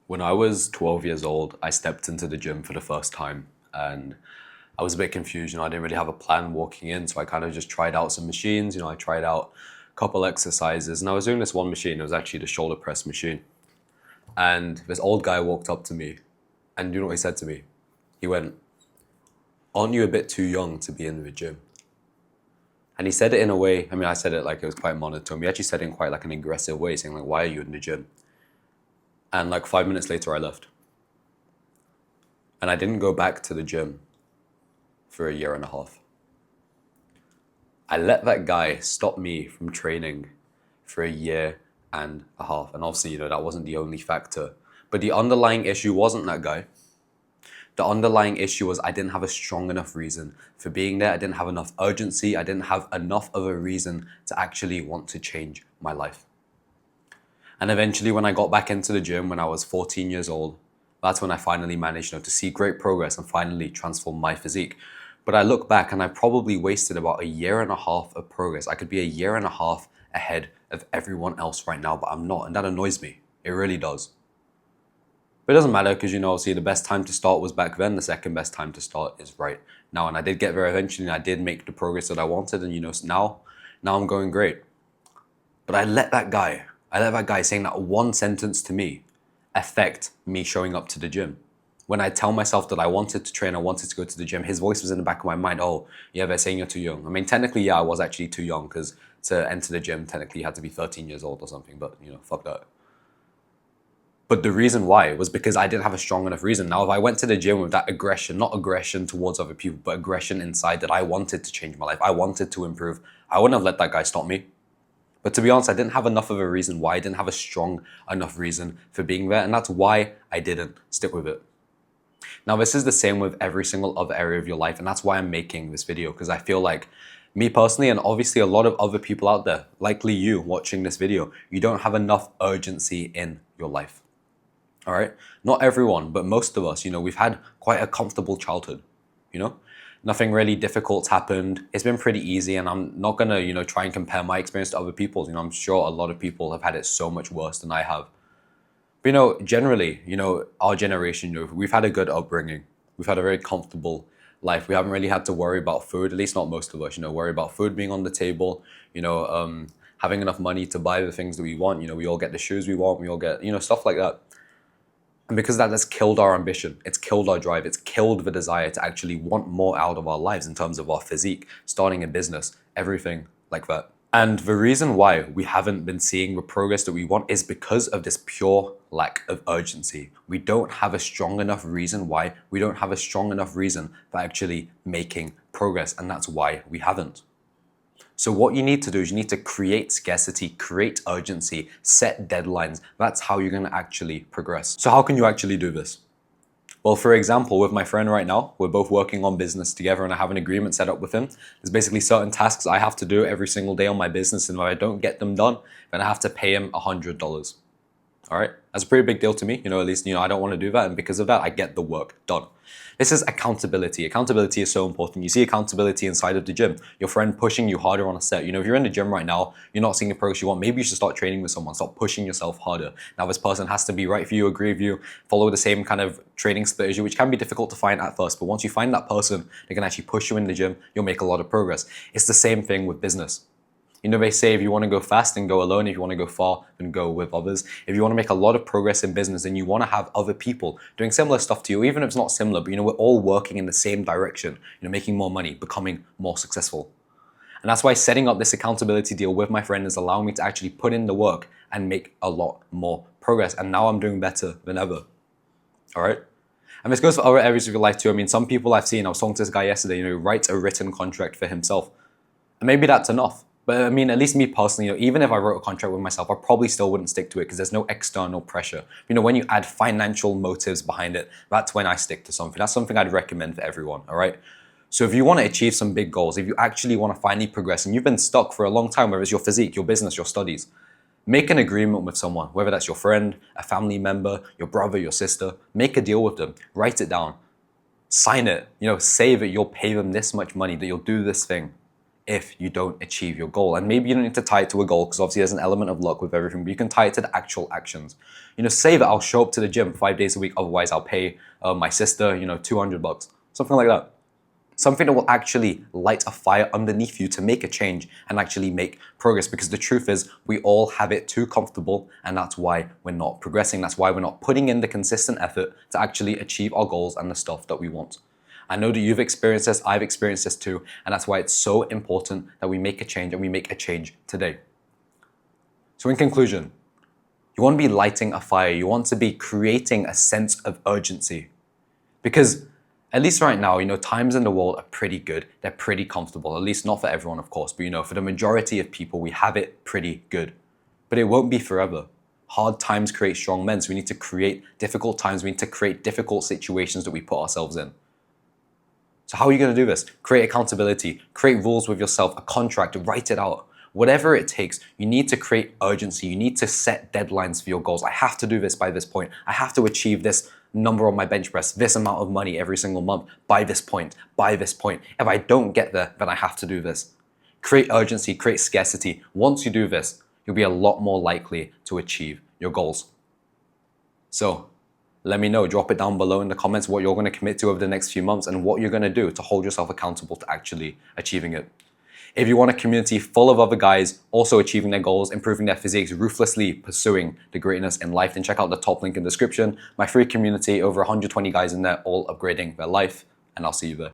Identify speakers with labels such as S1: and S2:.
S1: When I was 12 years old, I stepped into the gym for the first time and I was a bit confused. I didn't really have a plan walking in, so I kind of just tried out some machines. I tried out a couple exercises and I was doing this one machine. It was actually the shoulder press machine. And this old guy walked up to me and you know what he said to me? He went, "Aren't you a bit too young to be in the gym?" And he said it in a way, I said it like it was quite monotone. He actually said it in quite like an aggressive way, saying like, "Why are you in the gym?" And like 5 minutes later, I left. And I didn't go back to the gym for a year and a half. I let that guy stop me from training for a year and a half. And obviously, that wasn't the only factor. But the underlying issue wasn't that guy. The underlying issue was I didn't have a strong enough reason for being there. I didn't have enough urgency. I didn't have enough of a reason to actually want to change my life. And eventually, when I got back into the gym when I was 14 years old, that's when I finally managed to see great progress and finally transform my physique. But I look back and I probably wasted about a year and a half of progress. I could be a year and a half ahead of everyone else right now, but I'm not. And that annoys me. It really does. But it doesn't matter because, see, the best time to start was back then. The second best time to start is right now. And I did get there eventually and I did make the progress that I wanted. And, now I'm going great. But I let that guy saying that one sentence to me affect me showing up to the gym. When I tell myself that I wanted to train, I wanted to go to the gym, his voice was in the back of my mind, "Oh, yeah, they're saying you're too young." Technically, yeah, I was actually too young because to enter the gym, technically you had to be 13 years old or something, but fuck that. But the reason why was because I didn't have a strong enough reason. Now, if I went to the gym with that aggression, not aggression towards other people, but aggression inside that I wanted to change my life, I wanted to improve, I wouldn't have let that guy stop me. But to be honest, I didn't have enough of a reason why. I didn't have a strong enough reason for being there. And that's why I didn't stick with it. Now, this is the same with every single other area of your life. And that's why I'm making this video, because I feel like me personally, and obviously a lot of other people out there, likely you watching this video, you don't have enough urgency in your life. All right? Not everyone, but most of us, we've had quite a comfortable childhood, Nothing really difficult's happened. It's been pretty easy, and I'm not gonna, try and compare my experience to other people's. I'm sure a lot of people have had it so much worse than I have. But generally, our generation, we've had a good upbringing. We've had a very comfortable life. We haven't really had to worry about food, at least not most of us. Worry about food being on the table. Having enough money to buy the things that we want. We all get the shoes we want. We all get, stuff like that. And because that has killed our ambition, it's killed our drive, it's killed the desire to actually want more out of our lives in terms of our physique, starting a business, everything like that. And the reason why we haven't been seeing the progress that we want is because of this pure lack of urgency. We don't have a strong enough reason why. We don't have a strong enough reason for actually making progress, and that's why we haven't. So what you need to do is you need to create scarcity, create urgency, set deadlines. That's how you're going to actually progress. So how can you actually do this? Well, for example, with my friend right now, we're both working on business together and I have an agreement set up with him. There's basically certain tasks I have to do every single day on my business, and if I don't get them done, then I have to pay him $100. All right, that's a pretty big deal to me. At least, I don't want to do that. And because of that, I get the work done. This is accountability. Accountability is so important. You see accountability inside of the gym. Your friend pushing you harder on a set. If you're in the gym right now, you're not seeing the progress you want, maybe you should start training with someone. Start pushing yourself harder. Now, this person has to be right for you, agree with you, follow the same kind of training split as you, which can be difficult to find at first. But once you find that person, they can actually push you in the gym, you'll make a lot of progress. It's the same thing with business. They say if you want to go fast, then go alone. If you want to go far, then go with others. If you want to make a lot of progress in business, then you want to have other people doing similar stuff to you, even if it's not similar, but we're all working in the same direction, making more money, becoming more successful. And that's why setting up this accountability deal with my friend is allowing me to actually put in the work and make a lot more progress. And now I'm doing better than ever. All right? And this goes for other areas of your life too. Some people I've seen, I was talking to this guy yesterday, write a written contract for himself. And maybe that's enough. But at least me personally, even if I wrote a contract with myself, I probably still wouldn't stick to it because there's no external pressure. When you add financial motives behind it, that's when I stick to something. That's something I'd recommend for everyone, all right? So if you want to achieve some big goals, if you actually want to finally progress and you've been stuck for a long time, whether it's your physique, your business, your studies, make an agreement with someone, whether that's your friend, a family member, your brother, your sister, make a deal with them, write it down, sign it, say that you'll pay them this much money, that you'll do this thing. if you don't achieve your goal. And maybe you don't need to tie it to a goal, because obviously there's an element of luck with everything, but you can tie it to the actual actions. Say that I'll show up to the gym 5 days a week, otherwise I'll pay my sister, $200, something like that. Something that will actually light a fire underneath you to make a change and actually make progress. Because the truth is, we all have it too comfortable, and that's why we're not progressing. That's why we're not putting in the consistent effort to actually achieve our goals and the stuff that we want. I know that you've experienced this, I've experienced this too, and that's why it's so important that we make a change, and we make a change today. So in conclusion, you want to be lighting a fire. You want to be creating a sense of urgency. Because at least right now, times in the world are pretty good. They're pretty comfortable. At least not for everyone, of course, but for the majority of people, we have it pretty good. But it won't be forever. Hard times create strong men. So we need to create difficult times. We need to create difficult situations that we put ourselves in. So how are you going to do this? Create accountability, create rules with yourself, a contract, write it out. Whatever it takes, you need to create urgency. You need to set deadlines for your goals. I have to do this by this point. I have to achieve this number on my bench press, this amount of money every single month by this point, by this point. If I don't get there, then I have to do this. Create urgency, create scarcity. Once you do this, you'll be a lot more likely to achieve your goals. So let me know, drop it down below in the comments what you're going to commit to over the next few months and what you're going to do to hold yourself accountable to actually achieving it. If you want a community full of other guys also achieving their goals, improving their physiques, ruthlessly pursuing the greatness in life, then check out the top link in the description. My free community, over 120 guys in there, all upgrading their life, and I'll see you there.